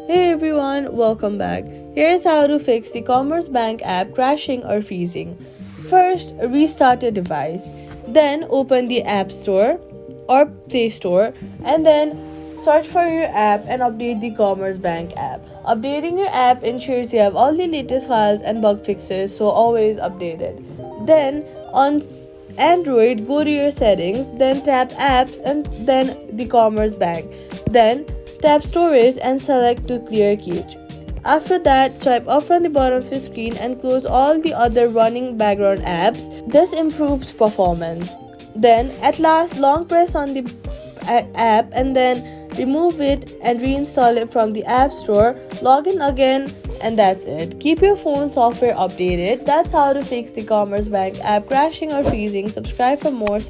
Hey everyone, welcome back. Here's how to fix the Commerzbank app crashing or freezing. First, restart your device. Then open the App Store or Play Store and then search for your app and update the Commerzbank app. Updating your app ensures you have all the latest files and bug fixes, so always update it. Then on Android, go to your settings, then tap apps and then the Commerzbank. Then tap storage and select to clear cache. After that, swipe up from the bottom of your screen and close all the other running background apps. This improves performance. Then at last, long press on the app and then remove it and reinstall it from the App Store. Log in again and that's it. Keep your phone software updated. That's how to fix the Commerzbank app crashing or freezing. Subscribe for more.